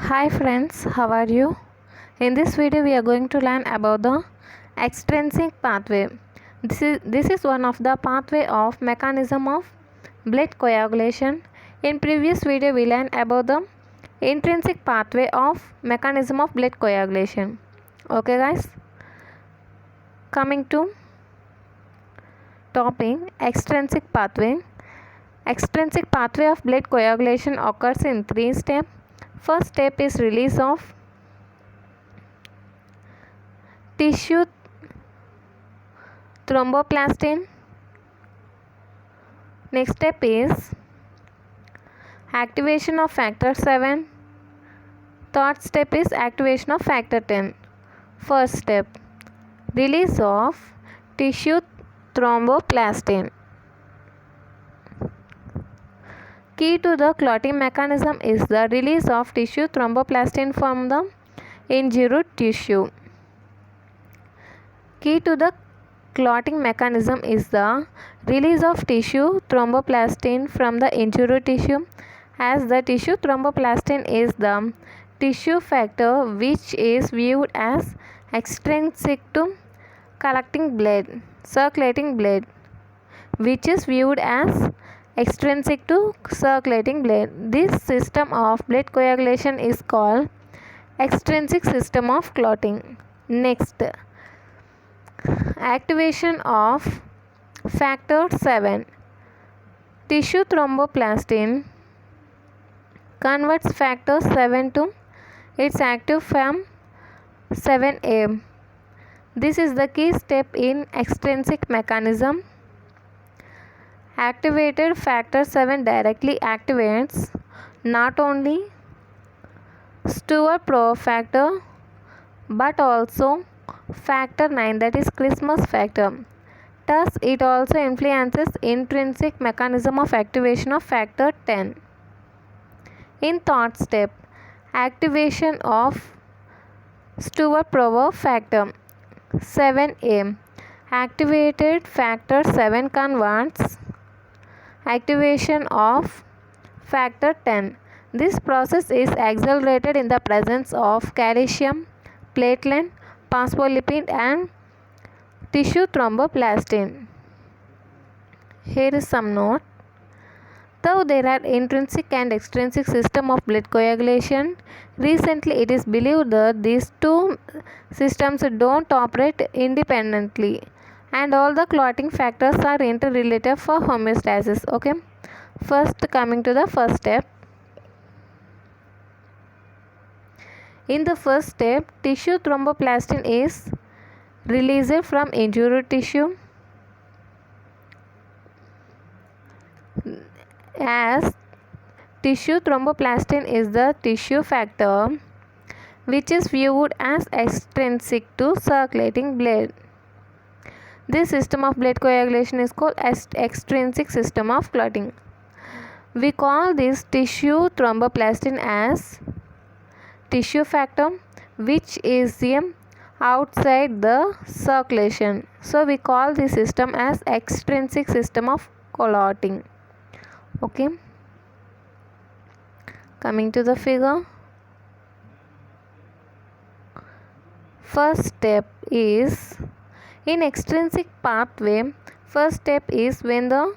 Hi friends, how are you? In this video we are going to learn about the extrinsic pathway. This is one of the pathway of mechanism of blood coagulation. In previous video we learned about the intrinsic pathway of mechanism of blood coagulation. Okay guys, coming to topic extrinsic pathway. Extrinsic pathway of blood coagulation occurs in three steps. First step is release of tissue thromboplastin. Next step is activation of factor 7. Third step is activation of factor 10. First step, release of tissue thromboplastin. Key to the clotting mechanism is the release of tissue thromboplastin from the injured tissue. Key to the clotting mechanism is the release of tissue thromboplastin from the injured tissue, as the tissue thromboplastin is the tissue factor which is viewed as extrinsic to collecting blood, circulating blood, which is viewed as extrinsic to circulating blood. This system of blood coagulation is called extrinsic system of clotting. Next, activation of factor 7. Tissue thromboplastin converts factor 7 to its active form 7A. This is the key step in extrinsic mechanism. Activated factor 7 directly activates not only Stewart-Prover factor but also factor 9, that is Christmas factor. Thus, it also influences intrinsic mechanism of activation of factor 10. In third step, activation of Stewart-Prover factor 7A. Activated factor 7 converts activation of factor 10. This process is accelerated in the presence of calcium, platelet, phospholipid and tissue thromboplastin. Here is some note. Though there are intrinsic and extrinsic system of blood coagulation, recently it is believed that these two systems don't operate independently and all the clotting factors are interrelated for homeostasis. Okay, first coming to the first step. In the first step, tissue thromboplastin is released from injured tissue. As tissue thromboplastin is the tissue factor which is viewed as extrinsic to circulating blood. This system of blood coagulation is called extrinsic system of clotting. We call this tissue thromboplastin as tissue factor which is outside the circulation. So we call this system as extrinsic system of clotting. Okay, coming to the figure. First step is in extrinsic pathway. First step is when the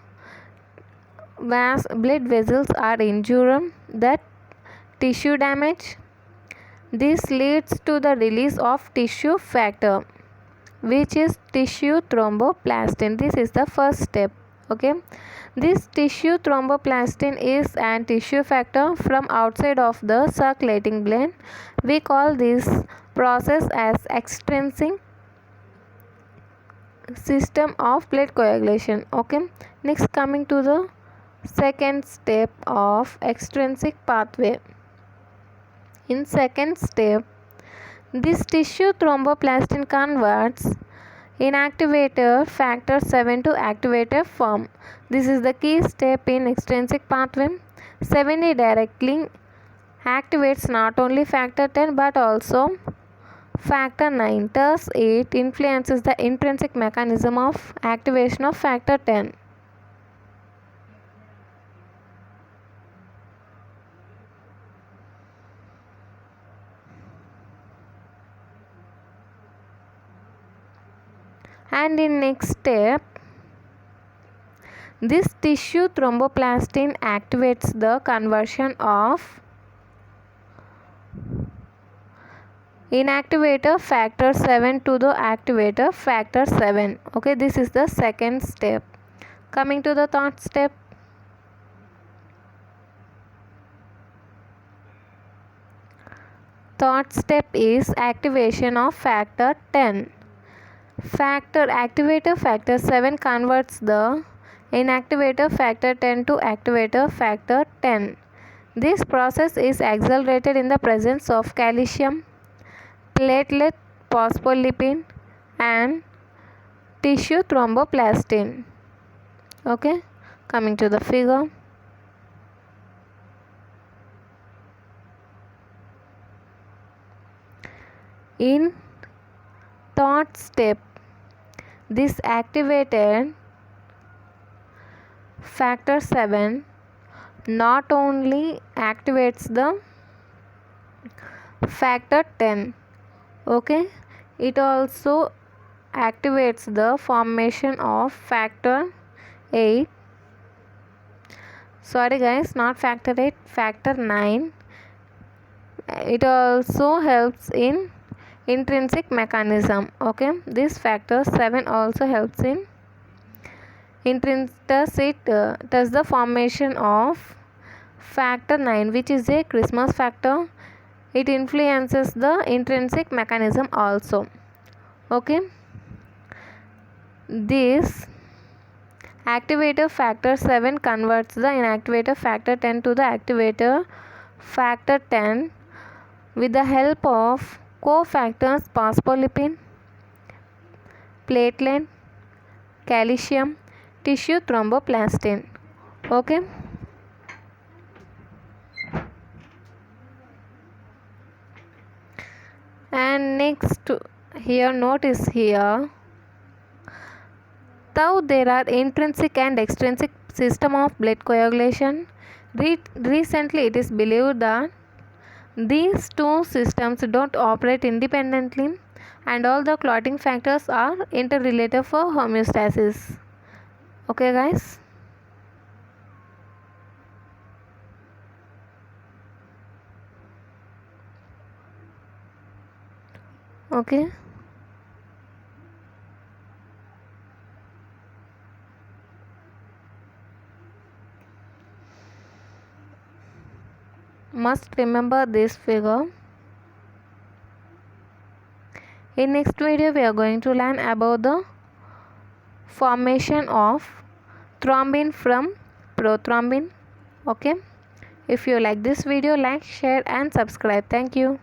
blood vessels are injured, that tissue damage. This leads to the release of tissue factor which is tissue thromboplastin. This is the first step. Okay, this tissue thromboplastin is an tissue factor from outside of the circulating blood. We call this process as extrinsic system of blood coagulation. Okay, next coming to the second step of extrinsic pathway. In second step, this tissue thromboplastin converts inactivated factor 7 to activated form. This is the key step in extrinsic pathway. 7A directly activates not only factor 10 but also factor 9. Thus, it influences the intrinsic mechanism of activation of factor 10. And in next step, this tissue thromboplastin activates the conversion of inactivator factor 7 to the activator factor 7. Okay, this is the second step. Coming to the third step, third step is activation of factor 10. Activator factor 7 converts the inactivator factor 10 to activator factor 10. This process is accelerated in the presence of calcium, platelet phospholipid and tissue thromboplastin. Okay, coming to the figure. In third step, this activated factor 7 not only activates the factor 10, okay, it also activates the formation of factor 8. Sorry guys, not factor 8, factor 9. It also helps in intrinsic mechanism. Okay, this factor 7 also helps in does the formation of factor 9, which is a Christmas factor. It influences the intrinsic mechanism also. Okay, this activator factor 7 converts the inactivator factor 10 to the activator factor 10 with the help of cofactors phospholipid, platelet, calcium, tissue thromboplastin. Okay, and next here notice here, though there are intrinsic and extrinsic system of blood coagulation, recently it is believed that these two systems don't operate independently and all the clotting factors are interrelated for homeostasis. Okay guys. Okay. Must remember this figure. In next video we are going to learn about the formation of thrombin from prothrombin. Okay, if you like this video, like, share and subscribe. Thank you.